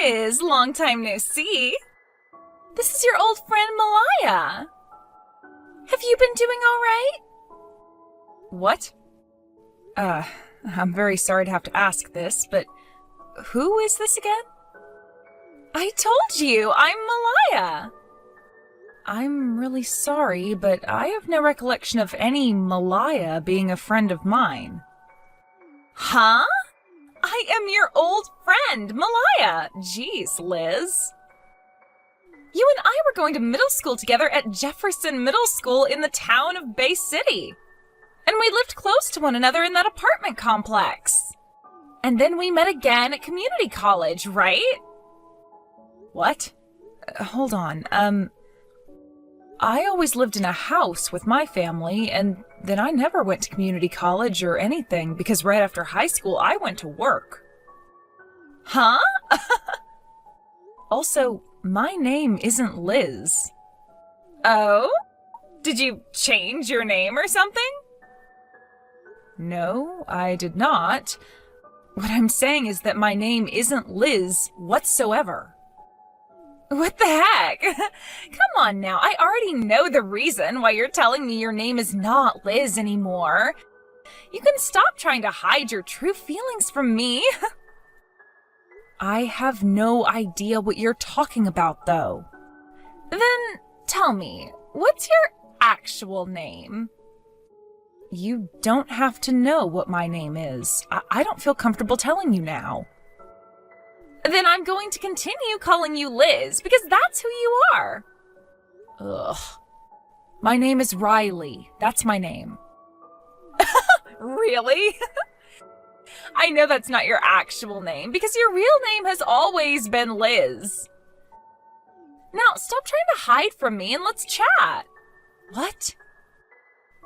Liz, long time no see. This is your old friend Malaya. Have you been doing all right? What? I'm very sorry to have to ask this, but who is this again? I told you, I'm Malaya. I'm really sorry, but I have no recollection of any Malaya being a friend of mine. Huh? I am your old friend, Malaya. Jeez, Liz. You and I were going to middle school together at Jefferson Middle School in the town of Bay City. And we lived close to one another in that apartment complex. And then we met again at community college, right? What? Hold on, I always lived in a house with my family, and then I never went to community college or anything because right after high school I went to work. Huh? Also, my name isn't Liz. Oh? Did you change your name or something? No, I did not. What I'm saying is that my name isn't Liz whatsoever. What the heck? Come on now, I already know the reason why you're telling me your name is not Liz anymore. You can stop trying to hide your true feelings from me. I have no idea what you're talking about, though. Then tell me, what's your actual name? You don't have to know what my name is. I don't feel comfortable telling you now. Then I'm going to continue calling you Liz, because that's who you are. Ugh. My name is Riley. That's my name. Really? I know that's not your actual name, because your real name has always been Liz. Now, stop trying to hide from me and let's chat. What?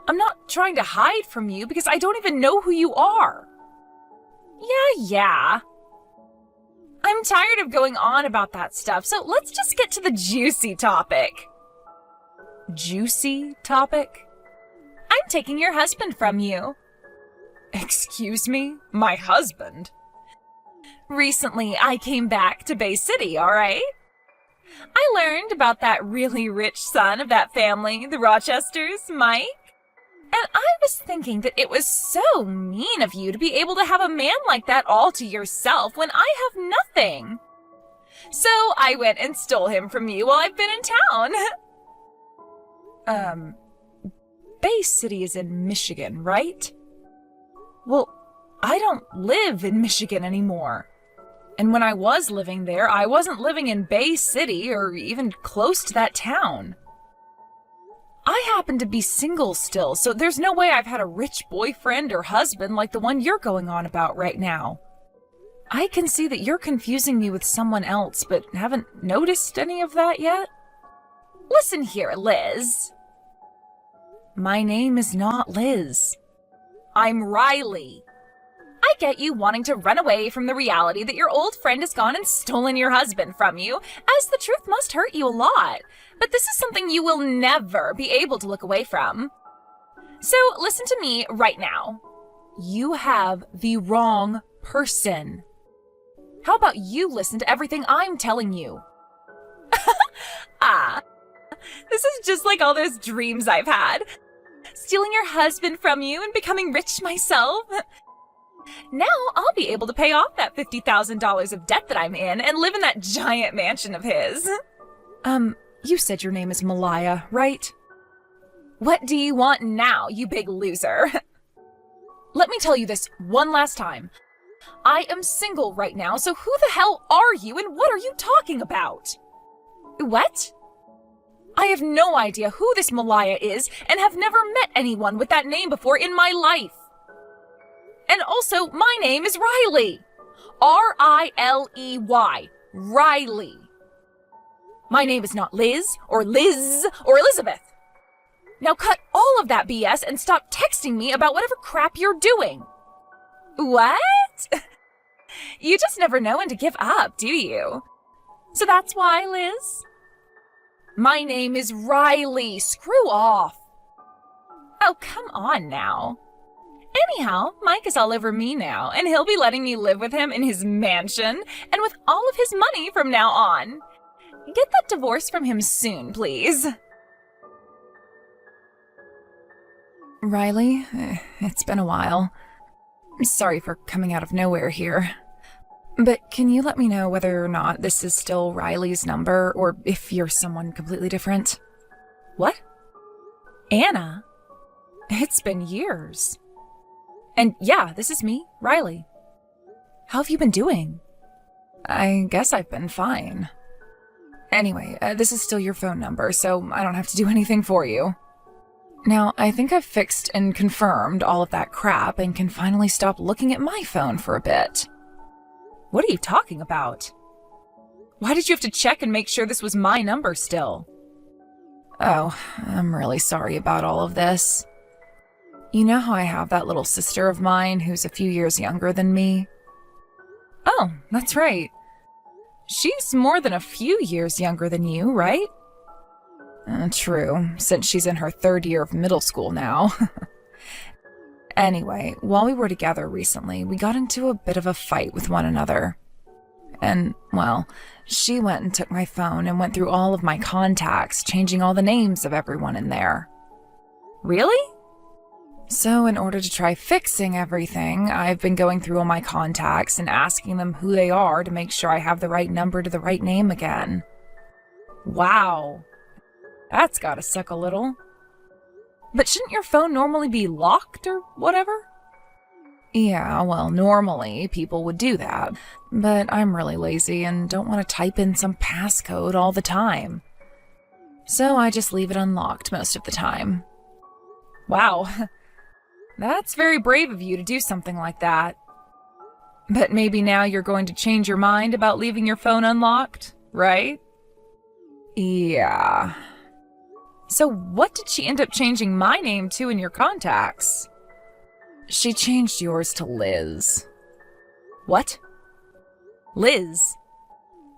I'm not trying to hide from you because I don't even know who you are. Yeah. I'm tired of going on about that stuff, so let's just get to the juicy topic. Juicy topic? I'm taking your husband from you. Excuse me? My husband? Recently, I came back to Bay City, all right? I learned about that really rich son of that family, the Rochesters, Mike. And I was thinking that it was so mean of you to be able to have a man like that all to yourself when I have nothing. So I went and stole him from you while I've been in town. Bay City is in Michigan, right? Well, I don't live in Michigan anymore. And when I was living there, I wasn't living in Bay City or even close to that town. I happen to be single still, so there's no way I've had a rich boyfriend or husband like the one you're going on about right now. I can see that you're confusing me with someone else, but haven't noticed any of that yet. Listen here, Liz. My name is not Liz. I'm Riley. I get you wanting to run away from the reality that your old friend has gone and stolen your husband from you, as the truth must hurt you a lot. But this is something you will never be able to look away from. So listen to me right now. You have the wrong person. How about you listen to everything I'm telling you? This is just like all those dreams I've had. Stealing your husband from you and becoming rich myself. Now I'll be able to pay off that $50,000 of debt that I'm in and live in that giant mansion of his. You said your name is Malaya, right? What do you want now, you big loser? Let me tell you this one last time. I am single right now, so who the hell are you and what are you talking about? What? I have no idea who this Malaya is and have never met anyone with that name before in my life. And also, my name is Riley. R-I-L-E-Y. Riley. My name is not Liz, or Liz, or Elizabeth. Now cut all of that BS and stop texting me about whatever crap you're doing. What? You just never know when to give up, do you? So that's why, Liz? My name is Riley. Screw off. Oh, come on now. Anyhow, Mike is all over me now, and he'll be letting me live with him in his mansion and with all of his money from now on. Get that divorce from him soon, please. Riley, it's been a while. Sorry for coming out of nowhere here. But can you let me know whether or not this is still Riley's number, or if you're someone completely different? What? Anna? It's been years. And yeah, this is me, Riley. How have you been doing? I guess I've been fine. Anyway, this is still your phone number, so I don't have to do anything for you. Now, I think I've fixed and confirmed all of that crap and can finally stop looking at my phone for a bit. What are you talking about? Why did you have to check and make sure this was my number still? Oh, I'm really sorry about all of this. You know how I have that little sister of mine who's a few years younger than me? Oh, that's right. She's more than a few years younger than you, right? True, since she's in her 3rd year of middle school now. Anyway, while we were together recently, we got into a bit of a fight with one another. And, well, she went and took my phone and went through all of my contacts, changing all the names of everyone in there. Really? So in order to try fixing everything, I've been going through all my contacts and asking them who they are to make sure I have the right number to the right name again. Wow. That's gotta suck a little. But shouldn't your phone normally be locked or whatever? Yeah, well, normally people would do that, but I'm really lazy and don't want to type in some passcode all the time. So I just leave it unlocked most of the time. Wow. That's very brave of you to do something like that. But maybe now you're going to change your mind about leaving your phone unlocked, right? Yeah. So what did she end up changing my name to in your contacts? She changed yours to Liz. What? Liz?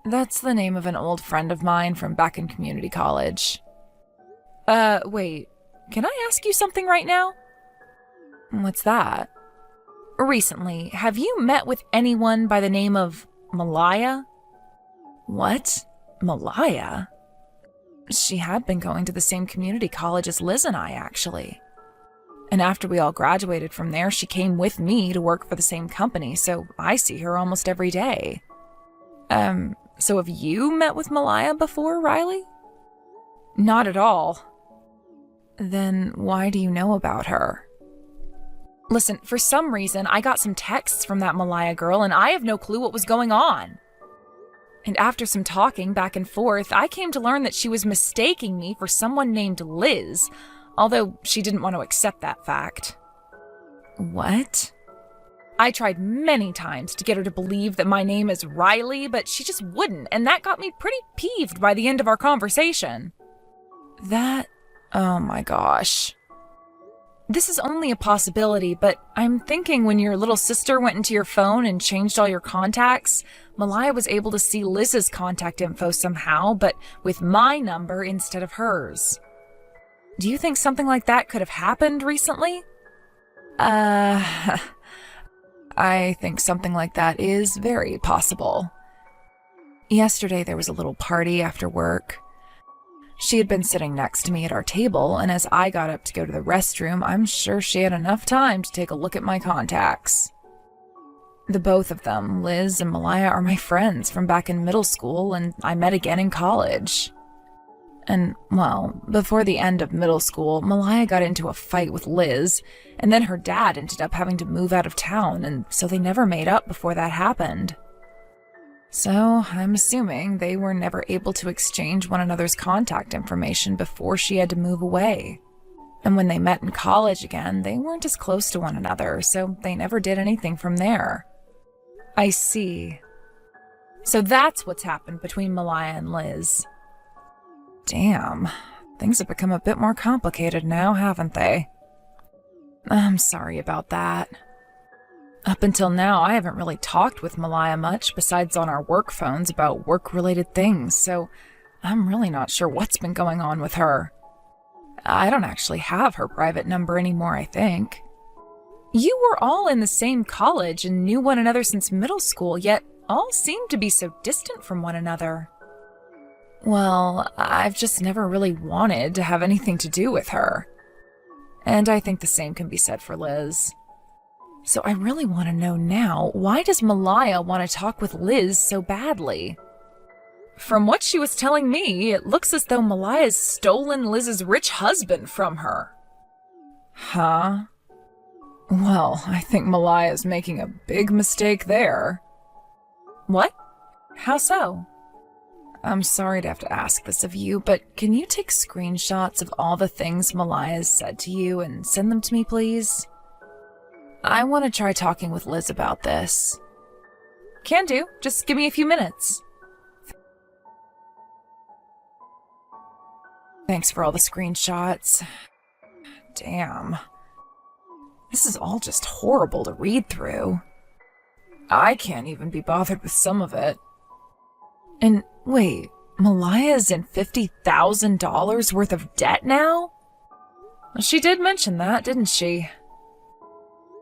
That's the name of an old friend of mine from back in community college. Wait. Can I ask you something right now? What's that? Recently, have you met with anyone by the name of Malaya? What? Malaya? She had been going to the same community college as Liz and I, actually. And after we all graduated from there, she came with me to work for the same company, so I see her almost every day. So have you met with Malaya before, Riley? Not at all. Then why do you know about her? Listen, for some reason, I got some texts from that Malaya girl, and I have no clue what was going on. And after some talking back and forth, I came to learn that she was mistaking me for someone named Liz, although she didn't want to accept that fact. What? I tried many times to get her to believe that my name is Riley, but she just wouldn't, and that got me pretty peeved by the end of our conversation. Oh my gosh. This is only a possibility, but I'm thinking when your little sister went into your phone and changed all your contacts, Malaya was able to see Liz's contact info somehow, but with my number instead of hers. Do you think something like that could have happened recently? I think something like that is very possible. Yesterday there was a little party after work. She had been sitting next to me at our table, and as I got up to go to the restroom, I'm sure she had enough time to take a look at my contacts. The both of them, Liz and Malaya, are my friends from back in middle school, and I met again in college. And, well, before the end of middle school, Malaya got into a fight with Liz, and then her dad ended up having to move out of town, and so they never made up before that happened. So, I'm assuming they were never able to exchange one another's contact information before she had to move away. And when they met in college again, they weren't as close to one another, so they never did anything from there. I see. So that's what's happened between Malaya and Liz. Damn, things have become a bit more complicated now, haven't they? I'm sorry about that. Up until now, I haven't really talked with Malaya much besides on our work phones about work-related things, so I'm really not sure what's been going on with her. I don't actually have her private number anymore, I think. You were all in the same college and knew one another since middle school, yet all seemed to be so distant from one another. Well, I've just never really wanted to have anything to do with her. And I think the same can be said for Liz. So I really want to know now, why does Malaya want to talk with Liz so badly? From what she was telling me, it looks as though Malaya's stolen Liz's rich husband from her. Huh? Well, I think Malaya's making a big mistake there. What? How so? I'm sorry to have to ask this of you, but can you take screenshots of all the things Malaya's said to you and send them to me, please? I want to try talking with Liz about this. Can do. Just give me a few minutes. Thanks for all the screenshots. Damn. This is all just horrible to read through. I can't even be bothered with some of it. And wait, Malaya's in $50,000 worth of debt now? She did mention that, didn't she?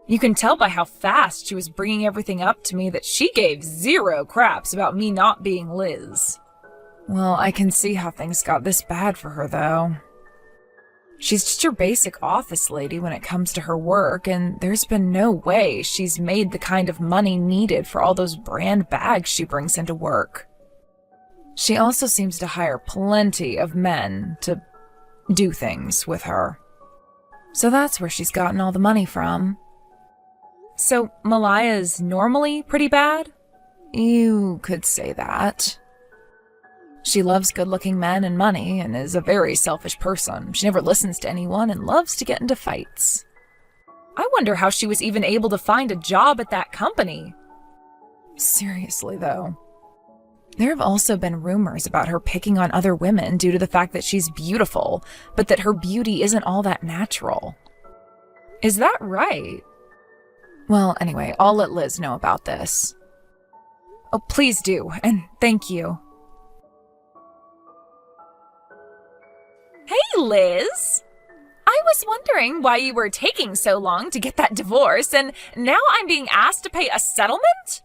You can tell by how fast she was bringing everything up to me that she gave zero craps about me not being Liz. Well, I can see how things got this bad for her, though. She's just your basic office lady when it comes to her work, and there's been no way she's made the kind of money needed for all those brand bags she brings into work. She also seems to hire plenty of men to do things with her. So that's where she's gotten all the money from. So Malaya's normally pretty bad? You could say that. She loves good-looking men and money and is a very selfish person. She never listens to anyone and loves to get into fights. I wonder how she was even able to find a job at that company. Seriously, though. There have also been rumors about her picking on other women due to the fact that she's beautiful, but that her beauty isn't all that natural. Is that right? Well, anyway, I'll let Liz know about this. Oh, please do, and thank you. Hey, Liz! I was wondering why you were taking so long to get that divorce, and now I'm being asked to pay a settlement?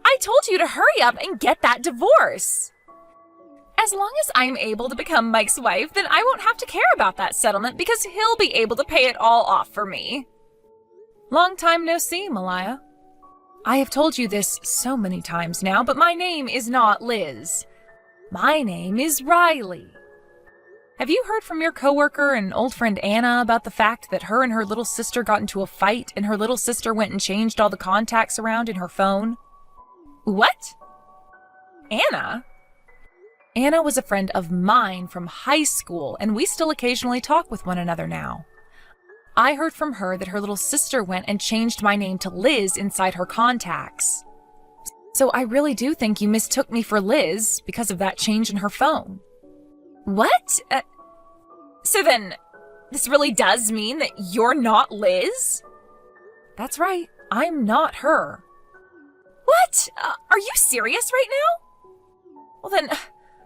I told you to hurry up and get that divorce. As long as I'm able to become Mike's wife, then I won't have to care about that settlement because he'll be able to pay it all off for me. Long time no see, Malaya. I have told you this so many times now, but my name is not Liz. My name is Riley. Have you heard from your coworker and old friend Anna about the fact that her and her little sister got into a fight and her little sister went and changed all the contacts around in her phone? What? Anna? Anna was a friend of mine from high school, and we still occasionally talk with one another now. I heard from her that her little sister went and changed my name to Liz inside her contacts. So I really do think you mistook me for Liz because of that change in her phone. What? So then, this really does mean that you're not Liz? That's right, I'm not her. What? Are you serious right now? Well then,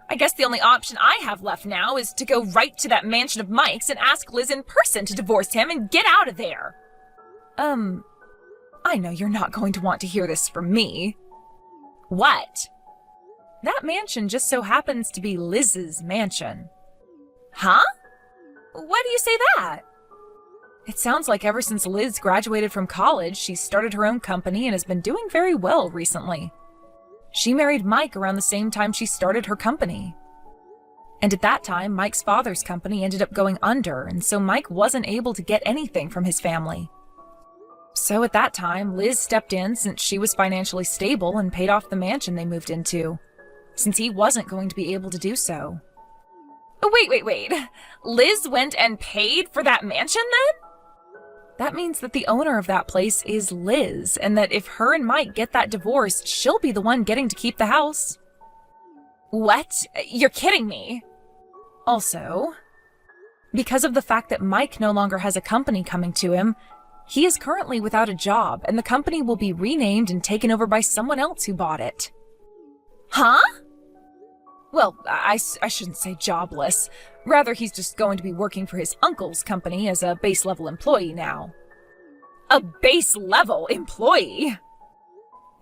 I guess the only option I have left now is to go right to that mansion of Mike's and ask Liz in person to divorce him and get out of there. I know you're not going to want to hear this from me. What? That mansion just so happens to be Liz's mansion. Huh? Why do you say that? It sounds like ever since Liz graduated from college, she's started her own company and has been doing very well recently. She married Mike around the same time she started her company. And at that time, Mike's father's company ended up going under, and so Mike wasn't able to get anything from his family. So at that time, Liz stepped in since she was financially stable and paid off the mansion they moved into, since he wasn't going to be able to do so. Wait. Liz went and paid for that mansion then? That means that the owner of that place is Liz, and that if her and Mike get that divorce, she'll be the one getting to keep the house. What? You're kidding me. Also, because of the fact that Mike no longer has a company coming to him, he is currently without a job, and the company will be renamed and taken over by someone else who bought it. Huh? Well, I shouldn't say jobless. Rather, he's just going to be working for his uncle's company as a base-level employee now. A base-level employee.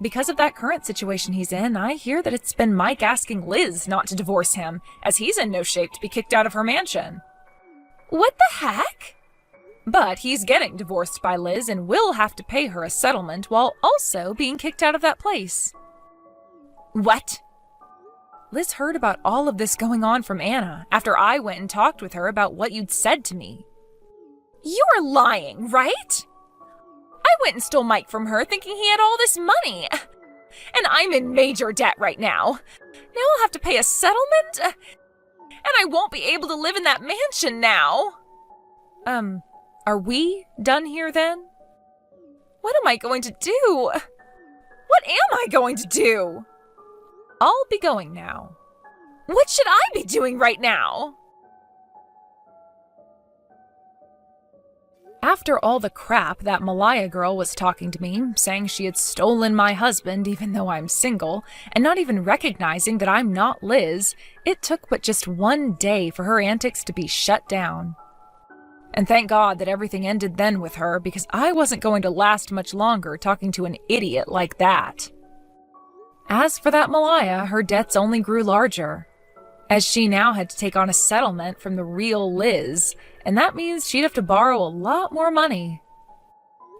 Because of that current situation he's in, I hear that it's been Mike asking Liz not to divorce him, as he's in no shape to be kicked out of her mansion. What the heck? But he's getting divorced by Liz and will have to pay her a settlement while also being kicked out of that place. What? Liz heard about all of this going on from Anna after I went and talked with her about what you'd said to me. You're lying, right? I went and stole Mike from her thinking he had all this money. And I'm in major debt right now. Now I'll have to pay a settlement? And I won't be able to live in that mansion now. Are we done here then? What am I going to do? What am I going to do? I'll be going now. What should I be doing right now? After all the crap that Malaya girl was talking to me, saying she had stolen my husband even though I'm single, and not even recognizing that I'm not Liz, it took but just one day for her antics to be shut down. And thank God that everything ended then with her, because I wasn't going to last much longer talking to an idiot like that. As for that Malaya, her debts only grew larger, as she now had to take on a settlement from the real Liz, and that means she'd have to borrow a lot more money.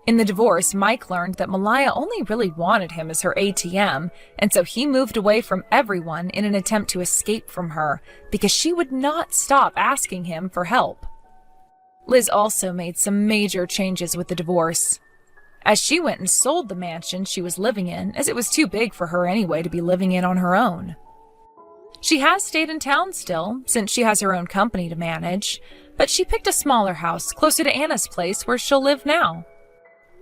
In the divorce, Mike learned that Malaya only really wanted him as her ATM, and so he moved away from everyone in an attempt to escape from her, because she would not stop asking him for help. Liz also made some major changes with the divorce, as she went and sold the mansion she was living in, as it was too big for her anyway to be living in on her own. She has stayed in town still, since she has her own company to manage, but she picked a smaller house closer to Anna's place where she'll live now.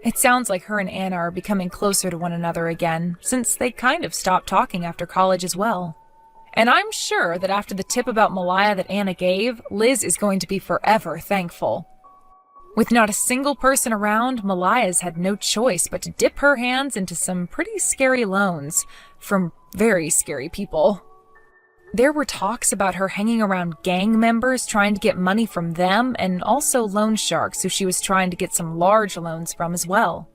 It sounds like her and Anna are becoming closer to one another again, since they kind of stopped talking after college as well. And I'm sure that after the tip about Malaya that Anna gave, Liz is going to be forever thankful. With not a single person around, Malaya's had no choice but to dip her hands into some pretty scary loans from very scary people. There were talks about her hanging around gang members trying to get money from them, and also loan sharks who she was trying to get some large loans from as well.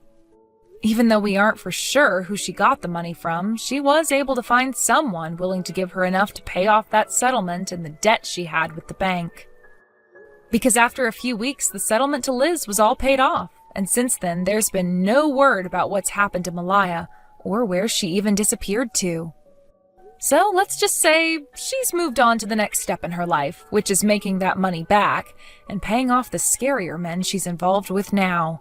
Even though we aren't for sure who she got the money from, she was able to find someone willing to give her enough to pay off that settlement and the debt she had with the bank. Because after a few weeks, the settlement to Liz was all paid off, and since then there's been no word about what's happened to Malaya, or where she even disappeared to. So let's just say she's moved on to the next step in her life, which is making that money back and paying off the scarier men she's involved with now.